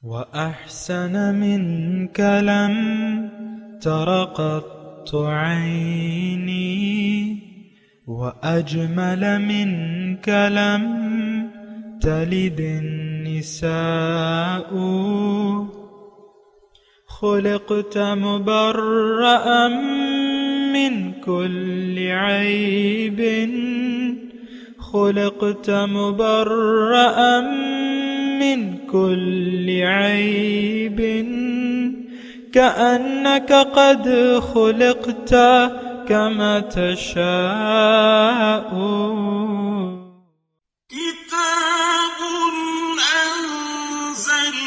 وأحسن منك لم تر قط عيني وأجمل منك لم تلد النساء خلقت مبرأ من كل عيب خلقت مبرأ من كل عيب كأنك قد خلقت كما تشاء كتاب أنزلناه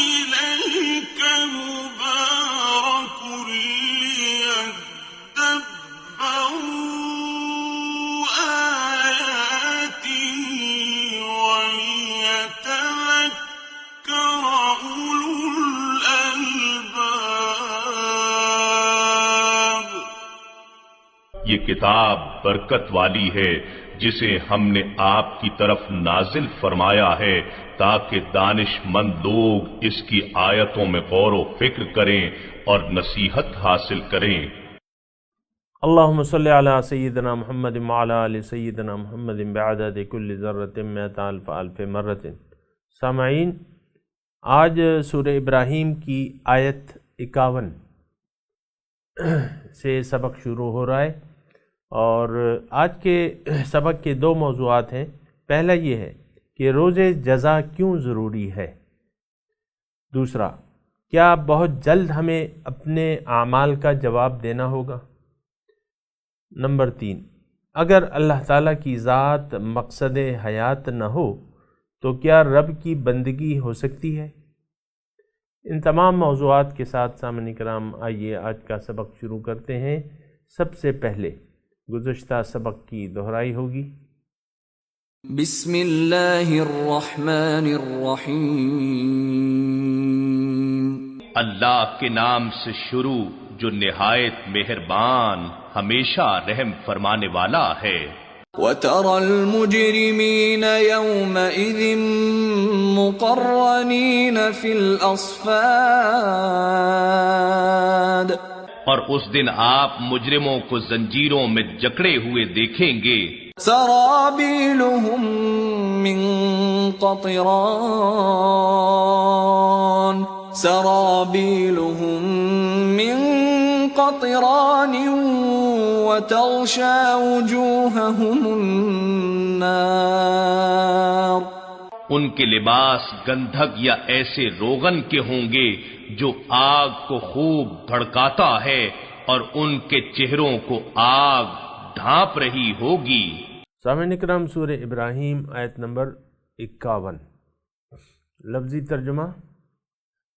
إليك مبارك ليدبروا آياته وليتذكر أولو الألباب. یہ کتاب برکت والی ہے جسے ہم نے آپ کی طرف نازل فرمایا ہے تاکہ دانش مند لوگ اس کی آیتوں میں غور و فکر کریں اور نصیحت حاصل کریں. اللہم صلی علی سیدنا محمد وعلی آل سیدنا محمد بعدد کل ذرۃ مئۃ الف الف مرۃ. سامعین، آج سورہ ابراہیم کی آیت 51 سے سبق شروع ہو رہا ہے، اور آج کے سبق کے دو موضوعات ہیں. پہلا یہ ہے کہ روز جزا کیوں ضروری ہے. دوسرا، کیا بہت جلد ہمیں اپنے اعمال کا جواب دینا ہوگا. نمبر 3، اگر اللہ تعالیٰ کی ذات مقصد حیات نہ ہو تو کیا رب کی بندگی ہو سکتی ہے. ان تمام موضوعات کے ساتھ سامعین کرام، آئیے آج کا سبق شروع کرتے ہیں. سب سے پہلے گزشتہ سبق کی دہرائی ہوگی. بسم اللہ الرحمن الرحیم. اللہ کے نام سے شروع جو نہایت مہربان ہمیشہ رحم فرمانے والا ہے. وَتَرَى الْمُجْرِمِينَ يَوْمَئِذٍ مُقَرَّنِينَ فِي الْأَصْفَادِ. اور اس دن آپ مجرموں کو زنجیروں میں جکڑے ہوئے دیکھیں گے. سرابیلہم من قطران سرابیلہم من قطران وتغشى وجوههم النار. ان کے لباس گندھک یا ایسے روغن کے ہوں گے جو آگ کو خوب بھڑکاتا ہے، اور ان کے چہروں کو آگ ڈھانپ رہی ہوگی. سامعین کرام، سورہ ابراہیم آیت نمبر 51. لفظی ترجمہ: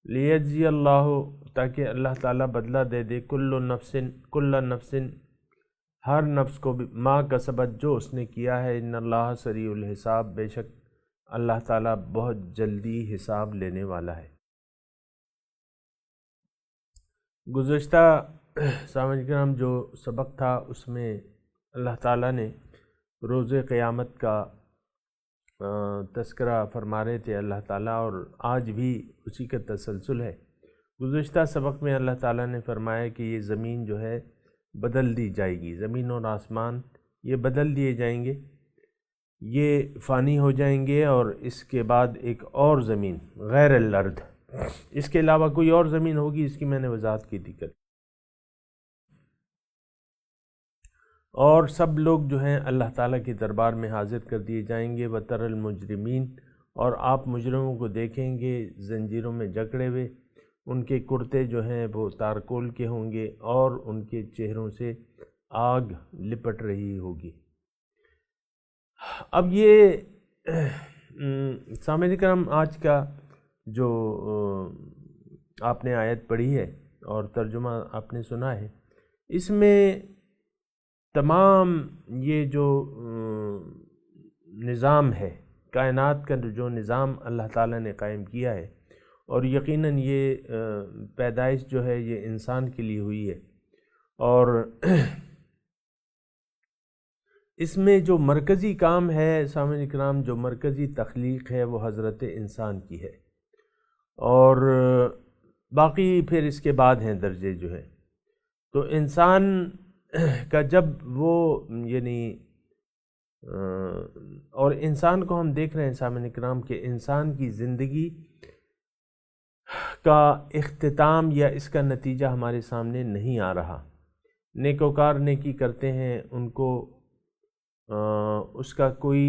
لیجزی اللہ، تاکہ اللہ تعالیٰ بدلہ دے دے، کل نفس ہر نفس کو ما کسبت جو اس نے کیا ہے. ان اللہ سریع الحساب، بے شک اللہ تعالیٰ بہت جلدی حساب لینے والا ہے. گزشتہ سامعین کرام جو سبق تھا اس میں اللہ تعالیٰ نے روز قیامت کا تذکرہ فرما رہے تھے اللہ تعالیٰ، اور آج بھی اسی کا تسلسل ہے. گزشتہ سبق میں اللہ تعالیٰ نے فرمایا کہ یہ زمین جو ہے بدل دی جائے گی، زمین اور آسمان یہ بدل دیے جائیں گے، یہ فانی ہو جائیں گے، اور اس کے بعد ایک اور زمین غیر الارض، اس کے علاوہ کوئی اور زمین ہوگی، اس کی میں نے وضاحت کی تھی کل. اور سب لوگ جو ہیں اللہ تعالیٰ کے دربار میں حاضر کر دیے جائیں گے. وَتَرَى الْمُجْرِمِينَ، اور آپ مجرموں کو دیکھیں گے زنجیروں میں جکڑے ہوئے، ان کے کرتے جو ہیں وہ تارکول کے ہوں گے، اور ان کے چہروں سے آگ لپٹ رہی ہوگی. اب یہ سامعین کرام، آج کا جو آپ نے آیت پڑھی ہے اور ترجمہ آپ نے سنا ہے، اس میں تمام یہ جو نظام ہے، کائنات کا جو نظام اللہ تعالیٰ نے قائم کیا ہے، اور یقیناً یہ پیدائش جو ہے یہ انسان کے لیے ہوئی ہے، اور اس میں جو مرکزی کام ہے سامعین اکرام، جو مرکزی تخلیق ہے وہ حضرت انسان کی ہے. اور باقی پھر اس کے بعد ہیں درجے جو ہے. تو انسان کا جب وہ یعنی اور انسان کو ہم دیکھ رہے ہیں سامعین کرام کہ انسان کی زندگی کا اختتام یا اس کا نتیجہ ہمارے سامنے نہیں آ رہا. نیکوکار نیکی کرتے ہیں ان کو اس کا کوئی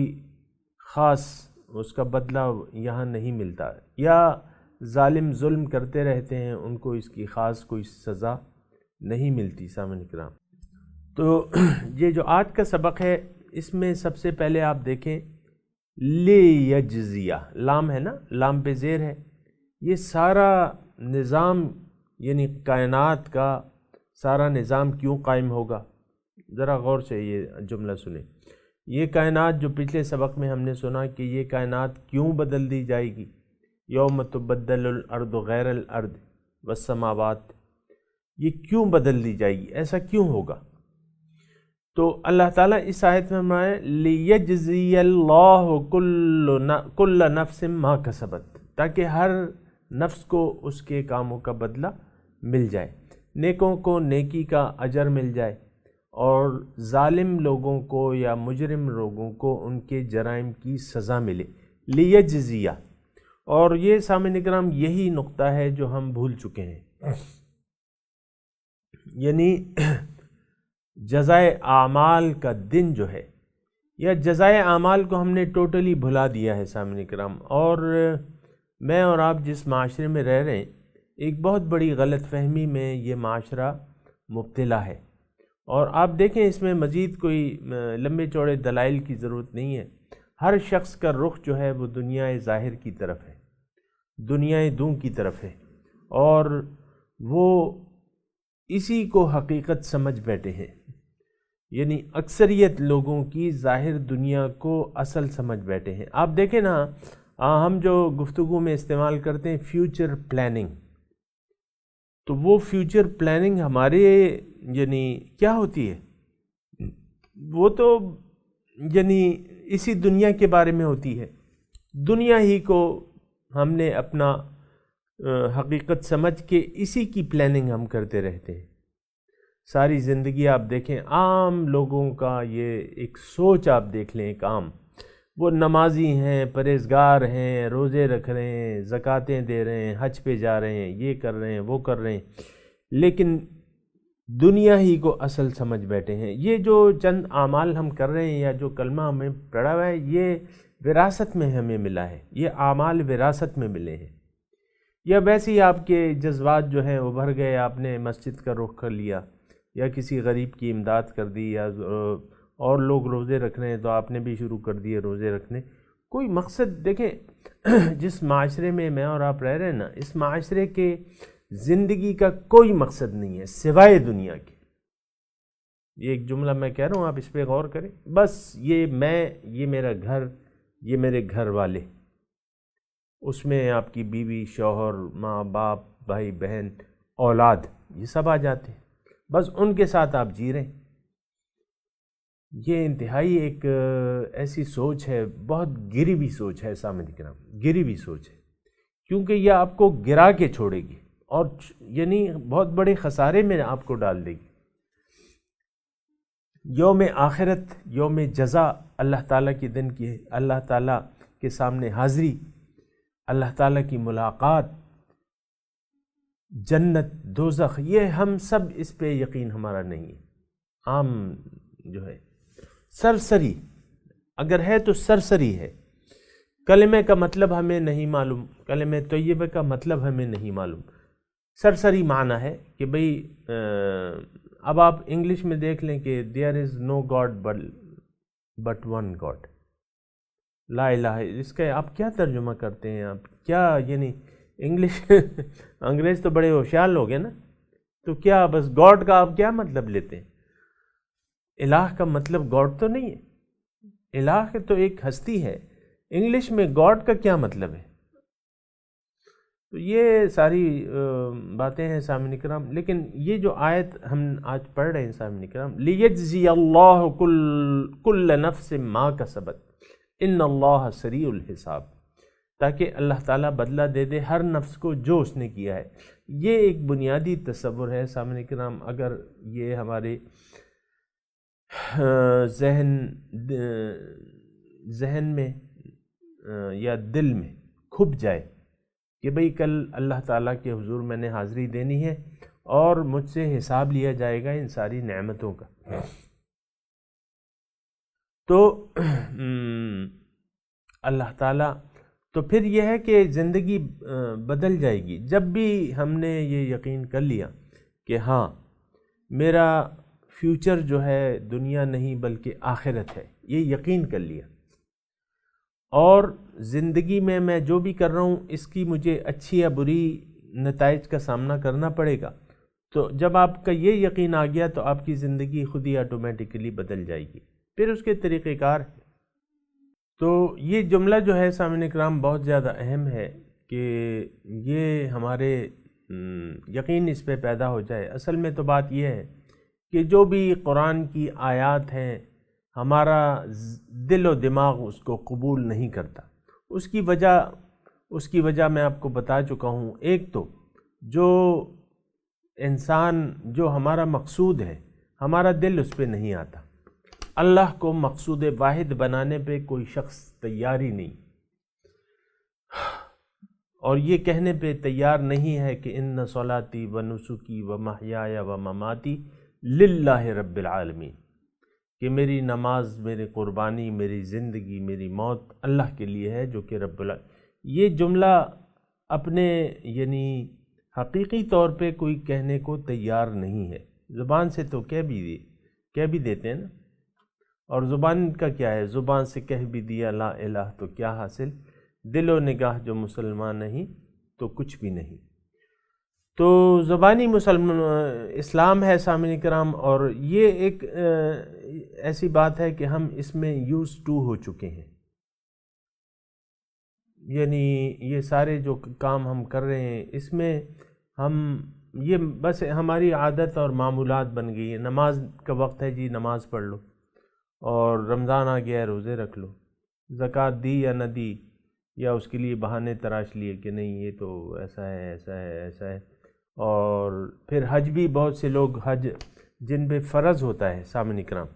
خاص اس کا بدلہ یہاں نہیں ملتا، یا ظالم ظلم کرتے رہتے ہیں ان کو اس کی خاص کوئی سزا نہیں ملتی. سامعین کرام، تو یہ جو آج کا سبق ہے اس میں سب سے پہلے آپ دیکھیں لیجزیہ، لام ہے نا، لام پہ زیر ہے. یہ سارا نظام یعنی کائنات کا سارا نظام کیوں قائم ہوگا؟ ذرا غور سے یہ جملہ سنیں. یہ کائنات جو پچھلے سبق میں ہم نے سنا کہ یہ کائنات کیوں بدل دی جائے گی، یوم تبدل الارض غیر الارض والسماوات، یہ کیوں بدل دی جائے گی، ایسا کیوں ہوگا؟ تو اللہ تعالیٰ اس آیت میں فرمایا لیجزی اللہ کل نفس ما کسبت، تاکہ ہر نفس کو اس کے کاموں کا بدلہ مل جائے، نیکوں کو نیکی کا اجر مل جائے اور ظالم لوگوں کو یا مجرم لوگوں کو ان کے جرائم کی سزا ملے. لیجزیہ، اور یہ سامعین کرام یہی نقطہ ہے جو ہم بھول چکے ہیں، یعنی جزائے اعمال کا دن جو ہے، یا جزائے اعمال کو ہم نے ٹوٹلی بھلا دیا ہے سامعین کرام. اور میں اور آپ جس معاشرے میں رہ رہے ہیں، ایک بہت بڑی غلط فہمی میں یہ معاشرہ مبتلا ہے. اور آپ دیکھیں اس میں مزید کوئی لمبے چوڑے دلائل کی ضرورت نہیں ہے. ہر شخص کا رخ جو ہے وہ دنیا ظاہر کی طرف ہے، دنیا دوں کی طرف ہے، اور وہ اسی کو حقیقت سمجھ بیٹھے ہیں. یعنی اکثریت لوگوں کی ظاہر دنیا کو اصل سمجھ بیٹھے ہیں. آپ دیکھیں نا، ہم جو گفتگو میں استعمال کرتے ہیں فیوچر پلاننگ، تو وہ فیوچر پلاننگ ہمارے یعنی کیا ہوتی ہے؟ وہ تو یعنی اسی دنیا کے بارے میں ہوتی ہے. دنیا ہی کو ہم نے اپنا حقیقت سمجھ کے اسی کی پلاننگ ہم کرتے رہتے ہیں. ساری زندگی آپ دیکھیں عام لوگوں کا یہ ایک سوچ آپ دیکھ لیں، ایک عام، وہ نمازی ہیں، پرہیزگار ہیں، روزے رکھ رہے ہیں، زکوٰتیں دے رہے ہیں، حج پہ جا رہے ہیں، یہ کر رہے ہیں، وہ کر رہے ہیں، لیکن دنیا ہی کو اصل سمجھ بیٹھے ہیں. یہ جو چند اعمال ہم کر رہے ہیں یا جو کلمہ ہمیں پڑھا ہوا ہے، یہ وراثت میں ہمیں ملا ہے، یہ اعمال وراثت میں ملے ہیں. یا ویسے ہی آپ کے جذبات جو ہیں ابھر گئے، آپ نے مسجد کا رخ کر لیا یا کسی غریب کی امداد کر دی، یا اور لوگ روزے رکھ رہے ہیں تو آپ نے بھی شروع کر دیے روزے رکھنے. کوئی مقصد دیکھیں، جس معاشرے میں میں اور آپ رہ رہے ہیں نا، اس معاشرے کے زندگی کا کوئی مقصد نہیں ہے سوائے دنیا کے. یہ ایک جملہ میں کہہ رہا ہوں، آپ اس پہ غور کریں. بس یہ میں، یہ میرا گھر، یہ میرے گھر والے، اس میں آپ کی بیوی، شوہر، ماں باپ، بھائی بہن، اولاد، یہ سب آ جاتے ہیں. بس ان کے ساتھ آپ جی رہے ہیں. یہ انتہائی ایک ایسی سوچ ہے، بہت گری ہوئی سوچ ہے سامعین کرام، گری ہوئی سوچ ہے، کیونکہ یہ آپ کو گرا کے چھوڑے گی اور یعنی بہت بڑے خسارے میں آپ کو ڈال دے گی. یوم آخرت، یوم جزا، اللہ تعالیٰ کے دن کی، اللہ تعالیٰ کے سامنے حاضری، اللہ تعالیٰ کی ملاقات، جنت، دوزخ، یہ ہم سب اس پہ یقین ہمارا نہیں ہے. عام جو ہے سرسری، اگر ہے تو سرسری ہے. کلمے کا مطلب ہمیں نہیں معلوم، کلمہ طیبہ کا مطلب ہمیں نہیں معلوم. سرسری معنی ہے کہ بھئی اب آپ انگلش میں دیکھ لیں کہ there is no God but one God, لا الہ، اس کا آپ کیا ترجمہ کرتے ہیں؟ آپ کیا یعنی انگلش انگریز تو بڑے ہوشیار لوگ ہیں نا، تو کیا بس گاڈ کا آپ کیا مطلب لیتے ہیں؟ الہ کا مطلب گاڈ تو نہیں ہے، الہ تو ایک ہستی ہے. انگلش میں گاڈ کا کیا مطلب ہے؟ تو یہ ساری باتیں ہیں سامعین کرام. لیکن یہ جو آیت ہم آج پڑھ رہے ہیں سامعین کرام، لیجزی اللہ کل نفس ما کسبت ان اللہ سریع الحساب، تاکہ اللہ تعالیٰ بدلہ دے دے ہر نفس کو جو اس نے کیا ہے۔ یہ ایک بنیادی تصور ہے سامعین کرام، اگر یہ ہمارے ذہن میں یا دل میں کھپ جائے کہ بھئی کل اللہ تعالیٰ کے حضور میں نے حاضری دینی ہے اور مجھ سے حساب لیا جائے گا ان ساری نعمتوں کا، تو اللہ تعالیٰ تو پھر یہ ہے کہ زندگی بدل جائے گی۔ جب بھی ہم نے یہ یقین کر لیا کہ ہاں میرا فیوچر جو ہے دنیا نہیں بلکہ آخرت ہے، یہ یقین کر لیا، اور زندگی میں جو بھی کر رہا ہوں اس کی مجھے اچھی یا بری نتائج کا سامنا کرنا پڑے گا، تو جب آپ کا یہ یقین آ گیا تو آپ کی زندگی خود ہی آٹومیٹکلی بدل جائے گی۔ پھر اس کے طریقہ کار ہے۔ تو یہ جملہ جو ہے سامعین اکرام بہت زیادہ اہم ہے کہ یہ ہمارے یقین اس پہ پیدا ہو جائے۔ اصل میں تو بات یہ ہے کہ جو بھی قرآن کی آیات ہیں ہمارا دل و دماغ اس کو قبول نہیں کرتا۔ اس کی وجہ میں آپ کو بتا چکا ہوں۔ ایک تو جو انسان جو ہمارا مقصود ہے ہمارا دل اس پہ نہیں آتا۔ اللہ کو مقصود واحد بنانے پہ کوئی شخص تیار ہی نہیں، اور یہ کہنے پہ تیار نہیں ہے کہ ان صلاتی و نسکی و محیای و مماتی للہ رب العالمین، کہ میری نماز، میری قربانی، میری زندگی، میری موت اللہ کے لیے ہے جو کہ رب العالمین۔ یہ جملہ اپنے یعنی حقیقی طور پہ کوئی کہنے کو تیار نہیں ہے۔ زبان سے تو کہہ بھی دیتے ہیں نا، اور زبان کا کیا ہے، زبان سے کہہ بھی دیا لا الہ تو کیا حاصل، دل و نگاہ جو مسلمان نہیں تو کچھ بھی نہیں۔ تو زبانی اسلام ہے سامعین کرام، اور یہ ایک ایسی بات ہے کہ ہم اس میں یوز ٹو ہو چکے ہیں، یعنی یہ سارے جو کام ہم کر رہے ہیں اس میں ہم یہ بس ہماری عادت اور معمولات بن گئی ہے۔ نماز کا وقت ہے جی نماز پڑھ لو، اور رمضان آ گیا ہے روزے رکھ لو، زکوٰۃ دی یا نہ دی، یا اس کے لیے بہانے تراش لیے کہ نہیں یہ تو ایسا ہے ایسا ہے ایسا ہے۔ اور پھر حج بھی بہت سے لوگ حج جن پہ فرض ہوتا ہے سامعین اکرام،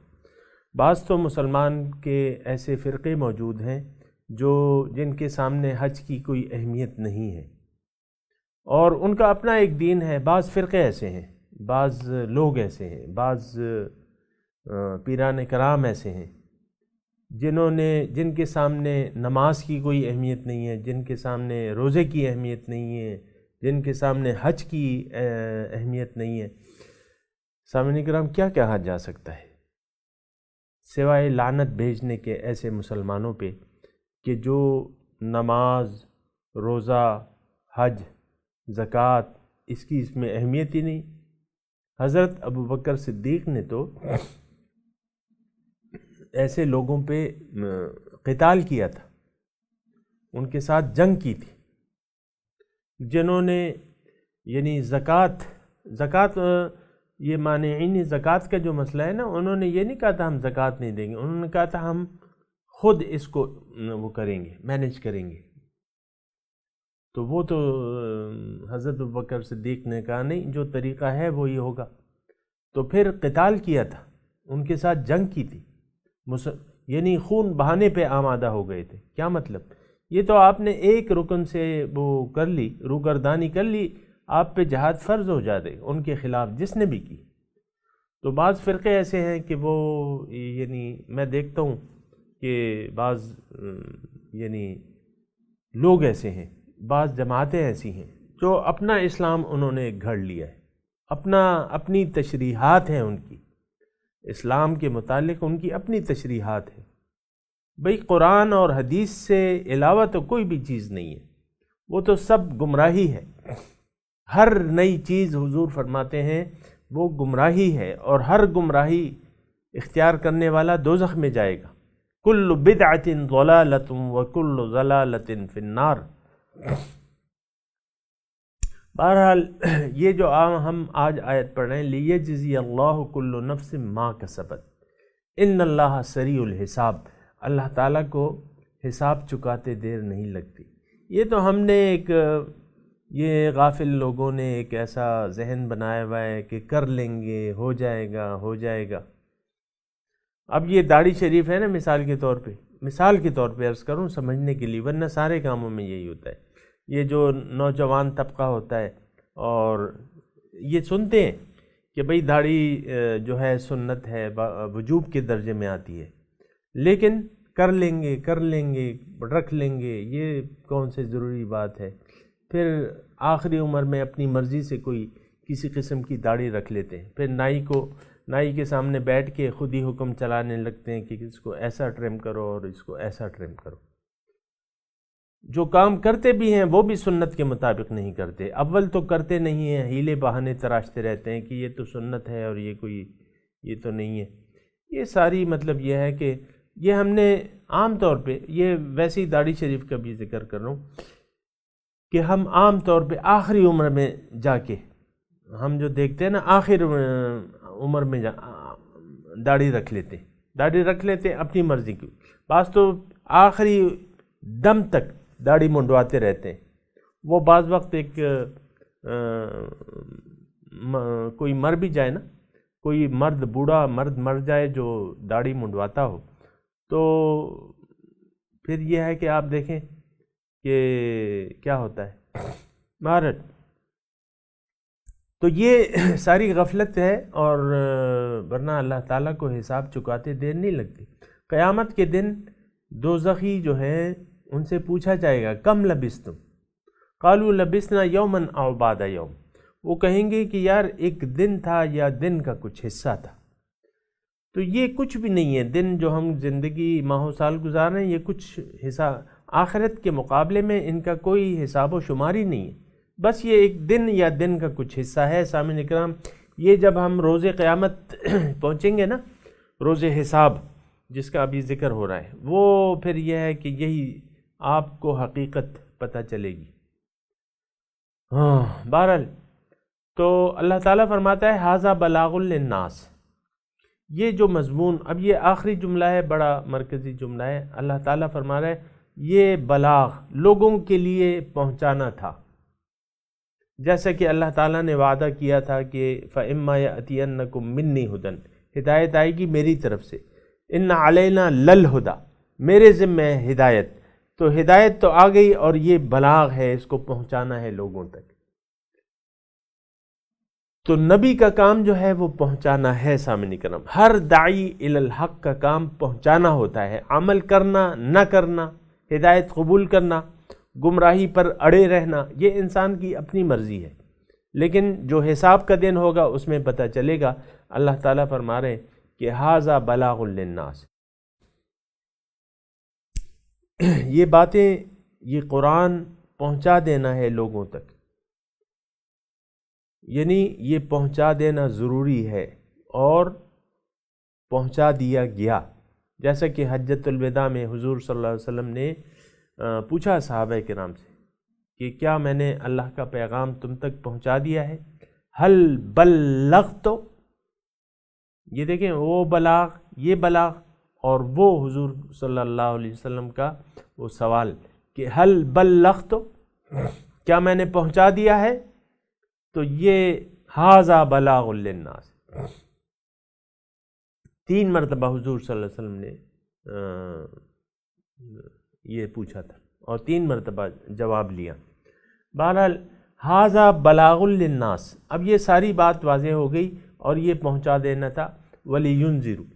بعض تو مسلمان کے ایسے فرقے موجود ہیں جن کے سامنے حج کی کوئی اہمیت نہیں ہے، اور ان کا اپنا ایک دین ہے۔ بعض فرقے ایسے ہیں، بعض لوگ ایسے ہیں، بعض پیران کرام ایسے ہیں جن کے سامنے نماز کی کوئی اہمیت نہیں ہے، جن کے سامنے روزے کی اہمیت نہیں ہے، جن کے سامنے حج کی اہمیت نہیں ہے۔ سامعین کرام کیا کہا جا سکتا ہے سوائے لعنت بھیجنے کے ایسے مسلمانوں پہ کہ جو نماز، روزہ، حج، زکوٰۃ اس میں اہمیت ہی نہیں۔ حضرت ابوبکر صدیق نے تو ایسے لوگوں پہ قتال کیا تھا، ان کے ساتھ جنگ کی تھی، جنہوں نے یعنی زکوٰۃ یہ مانعین زکوٰۃ کا جو مسئلہ ہے نا، انہوں نے یہ نہیں کہا تھا ہم زکوٰۃ نہیں دیں گے، انہوں نے کہا تھا ہم خود اس کو وہ کریں گے، مینیج کریں گے۔ تو وہ تو حضرت ابوبکر صدیق نے کہا نہیں، جو طریقہ ہے وہی ہوگا، تو پھر قتال کیا تھا، ان کے ساتھ جنگ کی تھی، یعنی خون بہانے پہ آمادہ ہو گئے تھے۔ کیا مطلب؟ یہ تو آپ نے ایک رکن سے وہ کر لی، روگردانی کر لی، آپ پہ جہاد فرض ہو جاتے ان کے خلاف جس نے بھی کی۔ تو بعض فرقے ایسے ہیں کہ وہ یعنی میں دیکھتا ہوں کہ بعض یعنی لوگ ایسے ہیں، بعض جماعتیں ایسی ہیں جو اپنا اسلام انہوں نے گھڑ لیا ہے، اپنی تشریحات ہیں ان کی، اسلام کے متعلق ان کی اپنی تشریحات ہیں۔ بھئی قرآن اور حدیث سے علاوہ تو کوئی بھی چیز نہیں ہے، وہ تو سب گمراہی ہے۔ ہر نئی چیز حضور فرماتے ہیں وہ گمراہی ہے، اور ہر گمراہی اختیار کرنے والا دوزخ میں جائے گا۔ کل بدعۃ ضلالۃ وکل ضلالۃ فی النار۔ بہرحال یہ جو ہم آج آیت پڑھ رہے ہیں، لیجزی اللہ کل نفس ما کسبت ان اللہ سریع الحساب، اللہ تعالیٰ کو حساب چکاتے دیر نہیں لگتی۔ یہ تو ہم نے یہ غافل لوگوں نے ایک ایسا ذہن بنایا ہوا ہے کہ کر لیں گے، ہو جائے گا ہو جائے گا۔ اب یہ داڑھی شریف ہے نا، مثال کے طور پہ عرض کروں سمجھنے کے لیے، ورنہ سارے کاموں میں یہی ہوتا ہے۔ یہ جو نوجوان طبقہ ہوتا ہے اور یہ سنتے ہیں کہ بھئی داڑھی جو ہے سنت ہے، وجوب کے درجے میں آتی ہے، لیکن کر لیں گے رکھ لیں گے، یہ کون سے ضروری بات ہے؟ پھر آخری عمر میں اپنی مرضی سے کوئی کسی قسم کی داڑھی رکھ لیتے ہیں، پھر نائی کے سامنے بیٹھ کے خود ہی حکم چلانے لگتے ہیں کہ اس کو ایسا ٹرم کرو اور اس کو ایسا ٹرم کرو۔ جو کام کرتے بھی ہیں وہ بھی سنت کے مطابق نہیں کرتے، اول تو کرتے نہیں ہیں، ہیلے بہانے تراشتے رہتے ہیں کہ یہ تو سنت ہے اور یہ تو نہیں ہے۔ یہ ساری مطلب یہ ہے کہ یہ ہم نے عام طور پہ، یہ ویسی داڑھی شریف کا بھی ذکر کر رہا ہوں کہ ہم عام طور پہ آخری عمر میں جا کے ہم جو دیکھتے ہیں نا، آخر عمر میں داڑھی رکھ لیتے اپنی مرضی کی، بعض تو آخری دم تک داڑھی منڈواتے رہتے ہیں۔ وہ بعض وقت ایک کوئی مر بھی جائے نا، کوئی بوڑھا مرد مر جائے جو داڑھی منڈواتا ہو، تو پھر یہ ہے کہ آپ دیکھیں کہ کیا ہوتا ہے بہرحال۔ تو یہ ساری غفلت ہے، اور ورنہ اللہ تعالیٰ کو حساب چکاتے دیر نہیں لگتی۔ قیامت کے دن دوزخی جو ہے ان سے پوچھا جائے گا کم لبثتم، قالوا لبثنا یوما او بعض یوم، وہ کہیں گے کہ یار ایک دن تھا یا دن کا کچھ حصہ تھا۔ تو یہ کچھ بھی نہیں ہے، دن جو ہم زندگی ماہ و سال گزار رہے ہیں، یہ کچھ حصہ آخرت کے مقابلے میں ان کا کوئی حساب و شماری نہیں ہے، بس یہ ایک دن یا دن کا کچھ حصہ ہے۔ سامعین اکرام، یہ جب ہم روز قیامت پہنچیں گے نا، روز حساب جس کا ابھی ذکر ہو رہا ہے، وہ پھر یہ ہے کہ یہی آپ کو حقیقت پتہ چلے گی۔ بہرحال تو اللہ تعالیٰ فرماتا ہے ھذا بلاغ للناس، یہ جو مضمون، اب یہ آخری جملہ ہے، بڑا مرکزی جملہ ہے۔ اللہ تعالیٰ فرما رہا ہے یہ بلاغ لوگوں کے لیے پہنچانا تھا، جیسا کہ اللہ تعالیٰ نے وعدہ کیا تھا کہ فَإِمَّا يَأْتِيَنَّكُم مِّنِّي هُدًى، ہدایت آئے گی میری طرف سے، إِنَّ عَلَيْنَا لَلْهُدَى، میرے ذمہ ہے ہدایت، تو ہدایت تو آ گئی اور یہ بلاغ ہے، اس کو پہنچانا ہے لوگوں تک۔ تو نبی کا کام جو ہے وہ پہنچانا ہے۔ سامعین کرام، ہر داعی الی الحق کا کام پہنچانا ہوتا ہے، عمل کرنا نہ کرنا، ہدایت قبول کرنا، گمراہی پر اڑے رہنا، یہ انسان کی اپنی مرضی ہے، لیکن جو حساب کا دن ہوگا اس میں پتہ چلے گا۔ اللہ تعالیٰ فرما رہے ہیں کہ ھذا بلاغ للناس، یہ باتیں، یہ قرآن پہنچا دینا ہے لوگوں تک، یعنی یہ پہنچا دینا ضروری ہے اور پہنچا دیا گیا۔ جیسا کہ حجۃ الوداع میں حضور صلی اللہ علیہ وسلم نے پوچھا صحابہ کرام سے کہ کیا میں نے اللہ کا پیغام تم تک پہنچا دیا ہے؟ حل بلغت، یہ دیکھیں وہ بلاغ، یہ بلاغ، اور وہ حضور صلی اللہ علیہ وسلم کا وہ سوال کہ حل بلغت، کیا میں نے پہنچا دیا ہے؟ تو یہ ھذا بلاغ للناس، 3 مرتبہ حضور صلی اللہ علیہ وسلم نے یہ پوچھا تھا اور 3 مرتبہ جواب لیا۔ بہرحال ھذا بلاغ للناس، اب یہ ساری بات واضح ہو گئی اور یہ پہنچا دینا تھا۔ وَلِيُنذِرُوا،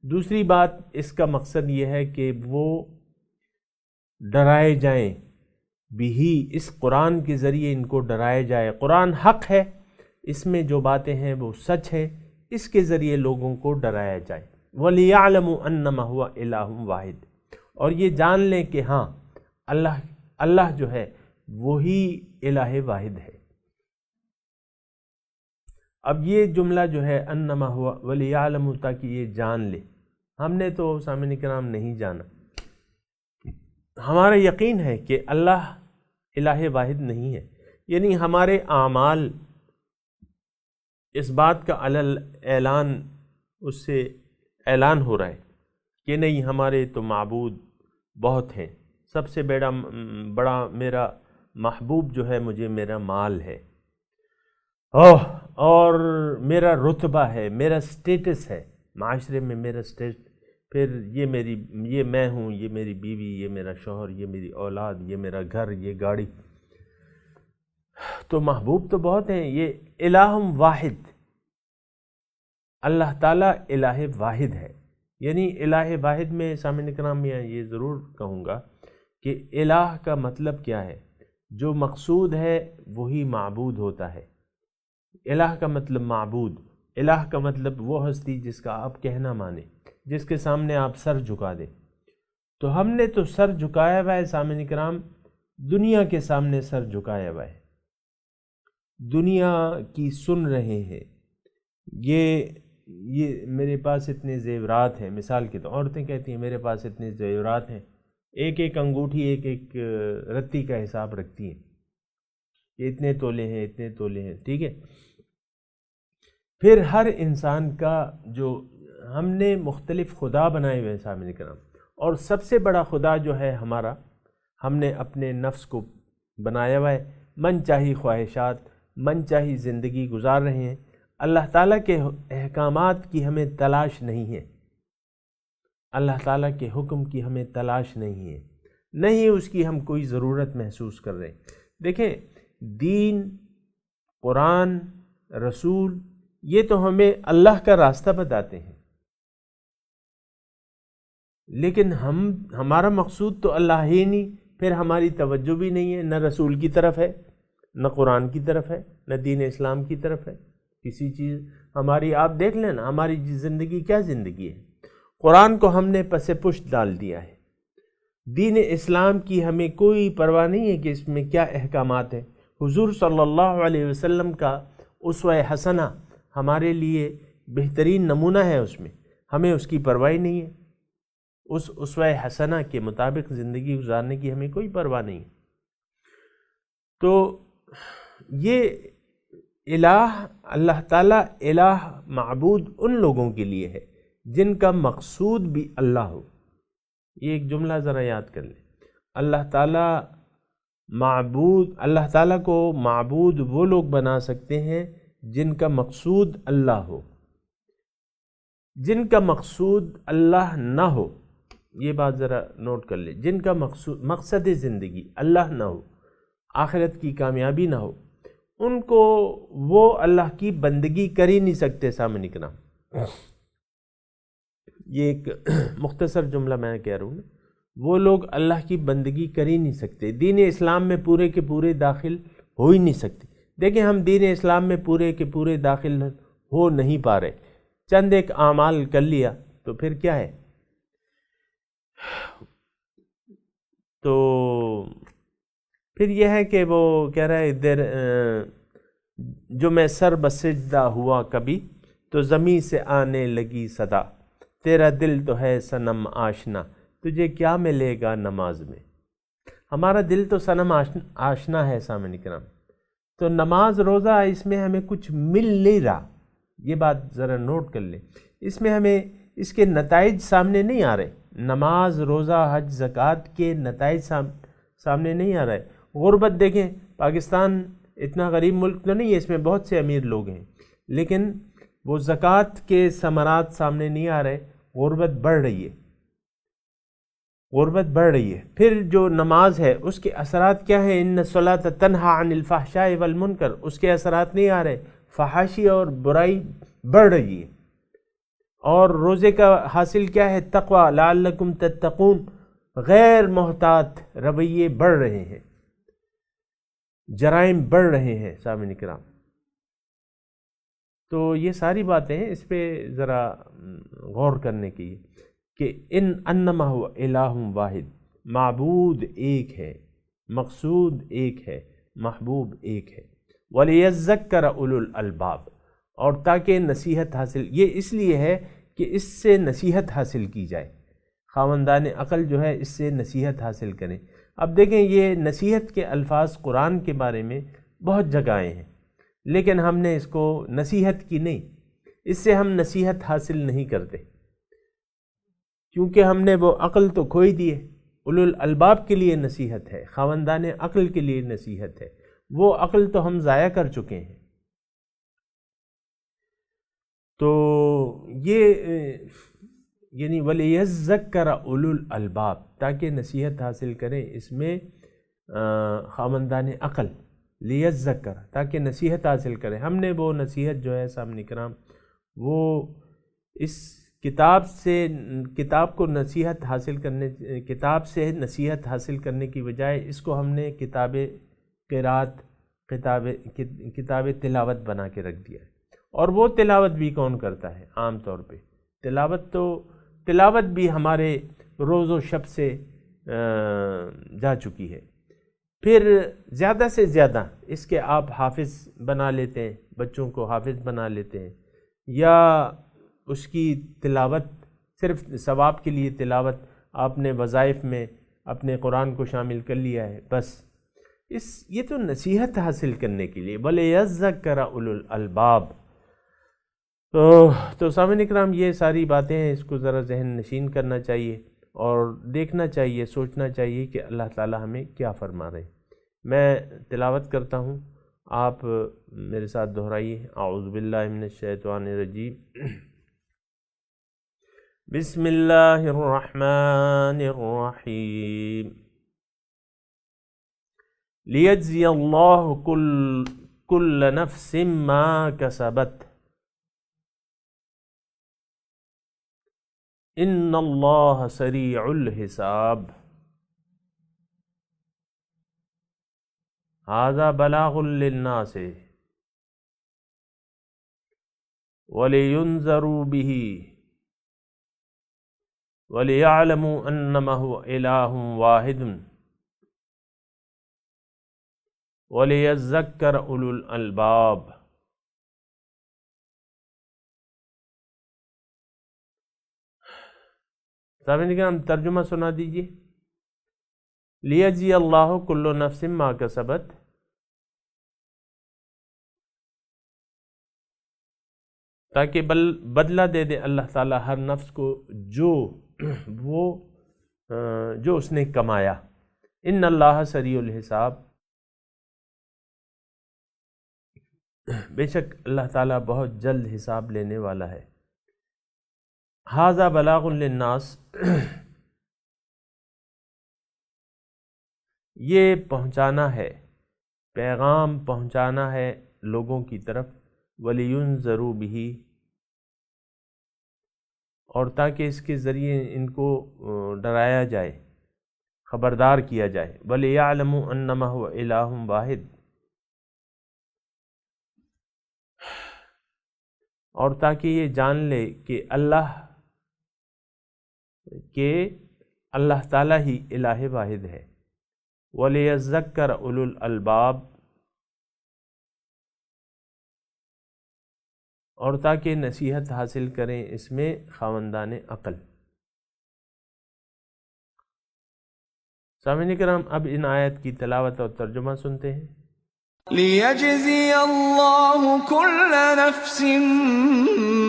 دوسری بات اس کا مقصد یہ ہے کہ وہ ڈرائے جائیں، بھی اس قرآن کے ذریعے ان کو ڈرائے جائے۔ قرآن حق ہے، اس میں جو باتیں ہیں وہ سچ ہے، اس کے ذریعے لوگوں کو ڈرایا جائے۔ وَلِيَعْلَمُوا أَنَّمَا هُوَ إِلَٰهٌ وَاحِدٌ، اور یہ جان لیں کہ ہاں اللہ جو ہے وہی الہ واحد ہے۔ اب یہ جملہ جو ہے انما ہوا وَلِيَعْلَمُوا، تاکہ یہ جان لے۔ ہم نے تو سامعین کرام نہیں جانا، ہمارا یقین ہے کہ اللہ الہ واحد نہیں ہے، یعنی ہمارے اعمال اس بات کا اعلان، اس سے اعلان ہو رہا ہے کہ نہیں، ہمارے تو معبود بہت ہیں، سب سے بڑا میرا محبوب جو ہے مجھے میرا مال ہے، اور میرا رتبہ ہے، میرا سٹیٹس ہے معاشرے میں، میرا سٹیٹس، پھر یہ میں ہوں، یہ میری بیوی، یہ میرا شوہر، یہ میری اولاد، یہ میرا گھر، یہ گاڑی۔ تو محبوب تو بہت ہیں۔ یہ الہ واحد، اللہ تعالیٰ الہ واحد ہے۔ یعنی الہ واحد میں سامعین کرام میں یہ ضرور کہوں گا کہ الہ کا مطلب کیا ہے؟ جو مقصود ہے وہی معبود ہوتا ہے۔ الہ کا مطلب معبود، الہ کا مطلب وہ ہستی جس کا آپ کہنا مانیں، جس کے سامنے آپ سر جھکا دیں۔ تو ہم نے تو سر جھکایا ہوا ہے سامعین کرام، دنیا کے سامنے سر جھکایا ہوا ہے، دنیا کی سن رہے ہیں۔ یہ میرے پاس اتنے زیورات ہیں، مثال کے تو عورتیں کہتی ہیں میرے پاس اتنے زیورات ہیں، ایک ایک انگوٹھی ایک ایک رتی کا حساب رکھتی ہیں، یہ اتنے تولے ہیں، اتنے تولے ہیں، ٹھیک ہے۔ پھر ہر انسان کا جو ہم نے مختلف خدا بنائے ہوئے ہیں سامنے کرام، اور سب سے بڑا خدا جو ہے ہمارا، ہم نے اپنے نفس کو بنایا ہوا ہے، من چاہی خواہشات، من چاہی زندگی گزار رہے ہیں۔ اللہ تعالیٰ کے احکامات کی ہمیں تلاش نہیں ہے، اللہ تعالیٰ کے حکم کی ہمیں تلاش نہیں ہے، نہیں اس کی ہم کوئی ضرورت محسوس کر رہے ہیں۔ دیکھیں، دین، قرآن، رسول، یہ تو ہمیں اللہ کا راستہ بتاتے ہیں، لیکن ہمارا مقصود تو اللہ ہی نہیں، پھر ہماری توجہ بھی نہیں ہے، نہ رسول کی طرف ہے، نہ قرآن کی طرف ہے، نہ دین اسلام کی طرف ہے، کسی چیز ہماری۔ آپ دیکھ لیں نا ہماری زندگی کیا زندگی ہے، قرآن کو ہم نے پس پشت ڈال دیا ہے، دین اسلام کی ہمیں کوئی پرواہ نہیں ہے کہ اس میں کیا احکامات ہیں۔ حضور صلی اللہ علیہ وسلم کا اسوہ حسنہ ہمارے لیے بہترین نمونہ ہے، اس میں ہمیں اس کی پرواہ نہیں ہے، اس اسوہ حسنہ کے مطابق زندگی گزارنے کی ہمیں کوئی پرواہ نہیں ہے۔ تو یہ الہ، اللہ تعالیٰ الہ، معبود ان لوگوں کے لیے ہے جن کا مقصود بھی اللہ ہو۔ یہ ایک جملہ ذرا یاد کر لیں، اللہ تعالیٰ کو معبود وہ لوگ بنا سکتے ہیں جن کا مقصود اللہ ہو۔ جن کا مقصود اللہ نہ ہو، یہ بات ذرا نوٹ کر لیں، جن کا مقصد زندگی اللہ نہ ہو، آخرت کی کامیابی نہ ہو، ان کو وہ اللہ کی بندگی کر ہی نہیں سکتے۔ سامنے کرام، یہ ایک مختصر جملہ میں کہہ رہا ہوں، وہ لوگ اللہ کی بندگی کر ہی نہیں سکتے، دین اسلام میں پورے کے پورے داخل ہو ہی نہیں سکتے۔ دیکھیں، ہم دین اسلام میں پورے کے پورے داخل ہو نہیں پا رہے، چند ایک اعمال کر لیا تو پھر کیا ہے؟ تو پھر یہ ہے کہ وہ کہہ رہا ہے جو میں سر بسجدہ ہوا کبھی تو زمیں سے آنے لگی صدا، تیرا دل تو ہے صنم آشنا، تجھے کیا ملے گا نماز میں۔ ہمارا دل تو صنم آشنا ہے سامنے کرام، تو نماز روزہ اس میں ہمیں کچھ مل نہیں رہا، یہ بات ذرا نوٹ کر لیں، اس میں ہمیں اس کے نتائج سامنے نہیں آ رہے، نماز، روزہ، حج، زکوٰۃ کے نتائج سامنے نہیں آ رہے۔ غربت دیکھیں، پاکستان اتنا غریب ملک تو نہیں ہے، اس میں بہت سے امیر لوگ ہیں، لیکن وہ زکوٰۃ کے ثمرات سامنے نہیں آ رہے، غربت بڑھ رہی ہے، غربت بڑھ رہی ہے۔ پھر جو نماز ہے اس کے اثرات کیا ہیں؟ ان الصلاۃ تنہی عن الفحشاء والمنکر، اس کے اثرات نہیں آ رہے، فحاشی اور برائی بڑھ رہی ہے۔ اور روزے کا حاصل کیا ہے؟ تقوی، لعلکم تتقون، غیر محتاط رویے بڑھ رہے ہیں، جرائم بڑھ رہے ہیں سامعین کرام۔ تو یہ ساری باتیں ہیں، اس پہ ذرا غور کرنے کی کہ انما هو الہ واحد، معبود ایک ہے، مقصود ایک ہے، محبوب ایک ہے۔ وَلِيَذَّكَّرَ أُولُو الْأَلْبَابِ، اور تاکہ نصیحت حاصل، یہ اس لیے ہے کہ اس سے نصیحت حاصل کی جائے، خاوندان عقل جو ہے اس سے نصیحت حاصل کریں۔ اب دیکھیں، یہ نصیحت کے الفاظ قرآن کے بارے میں بہت جگہیں ہیں، لیکن ہم نے اس کو نصیحت کی نہیں، اس سے ہم نصیحت حاصل نہیں کرتے، کیونکہ ہم نے وہ عقل تو کھو ہی دی ہے، اولو الالباب کے لیے نصیحت ہے، خاوندان عقل کے لیے نصیحت ہے، وہ عقل تو ہم ضائع کر چکے ہیں۔ تو یہ یعنی وَلِيَذَّكَّرَ اولو الالباب، تاکہ نصیحت حاصل کریں، اس میں خاوندان عقل، لیذکر، تاکہ نصیحت حاصل کریں۔ ہم نے وہ نصیحت جو ہے سامعین کرام، وہ اس کتاب کو نصیحت حاصل کرنے، کتاب سے نصیحت حاصل کرنے کی بجائے اس کو ہم نے کتاب قرات، کتاب تلاوت بنا کے رکھ دیا ہے۔ اور وہ تلاوت بھی کون کرتا ہے؟ عام طور پہ تلاوت بھی ہمارے روز و شب سے جا چکی ہے۔ پھر زیادہ سے زیادہ اس کے آپ حافظ بنا لیتے ہیں، بچوں کو حافظ بنا لیتے ہیں، یا اس کی تلاوت صرف ثواب کے لیے تلاوت آپ نے وظائف میں اپنے قرآن کو شامل کر لیا ہے، بس یہ تو نصیحت حاصل کرنے کے لیے، وَلِيَذَّكَّرَ اولو الالباب۔ تو سامعین اکرام، یہ ساری باتیں ہیں، اس کو ذرا ذہن نشین کرنا چاہیے اور دیکھنا چاہیے، سوچنا چاہیے کہ اللہ تعالی ہمیں کیا فرما رہے ہیں۔ میں تلاوت کرتا ہوں، آپ میرے ساتھ دہرائیے۔ اعوذ باللہ من الشیطان الرجیم، بسم اللہ الرحمن الرحیم، لیجزی اللہ کل نفس ما کسبت ان اللہ سریع الحساب، ھذا بلاغ للناس ولینذروا به وَلِيَعْلَمُوا أَنَّمَا هُوَ إِلَٰهٌ وَاحِدٌ وَلِيَذَّكَّرَ أُولُو الْأَلْبَابِ۔ سامعین کرام، ترجمہ سنا دیجیے۔ لیجزی اللہ کل نفس ما کسبت، تاکہ بدلہ دے دے اللہ تعالیٰ ہر نفس کو جو اس نے کمایا۔ ان اللہ سریع الحساب، بے شک اللہ تعالیٰ بہت جلد حساب لینے والا ہے۔ ھذا بلاغ للناس، یہ پہنچانا ہے، پیغام پہنچانا ہے لوگوں کی طرف، وَلِيُنذَرُوا بِهِ، اور تاکہ اس کے ذریعے ان کو ڈرایا جائے، خبردار کیا جائے۔ وَلِيَعْلَمُوا أَنَّمَا هُوَ إِلَٰهٌ وَاحِدٌ، اور تاکہ یہ جان لے کہ اللہ تعالیٰ ہی الہ واحد ہے۔ وَلِيَذَّكَّرَ أُولُو الْأَلْبَابِ، اور تاکہ نصیحت حاصل کریں اس میں خاوندان عقل۔ سامعین کرام، اب ان آیت کی تلاوت اور ترجمہ سنتے ہیں۔ لِيَجْزِيَ اللَّهُ كُلَّ نَفْسٍ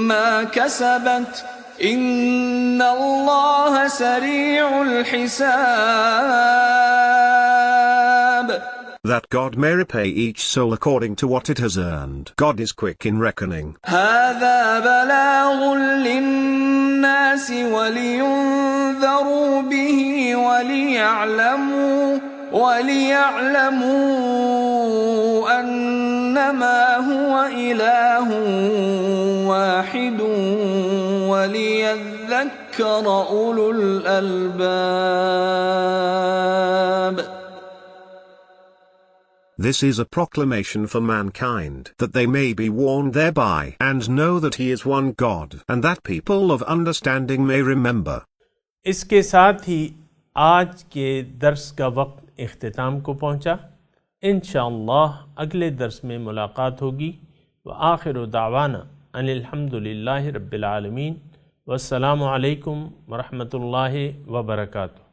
مَا كَسَبَتْ إِنَّ اللَّهَ سَرِيعُ الْحِسَابِ، that God may repay each soul according to what it has earned. God is quick in reckoning. هذا بلاغ للناس ولينذروا به وليعلموا أنما هو إله واحد وليذكر أولو الألباب. This is a proclamation for mankind, that they may be warned thereby, and know that He is one God, and that people of understanding may remember. اس کے ساتھ ہی آج کے درس کا وقت اختتام کو پہنچا۔ انشاءاللہ اگلے درس میں ملاقات ہوگی۔ وآخر دعوانا ان الحمدللہ رب العالمین، والسلام علیکم ورحمۃ اللہ وبرکاتہ۔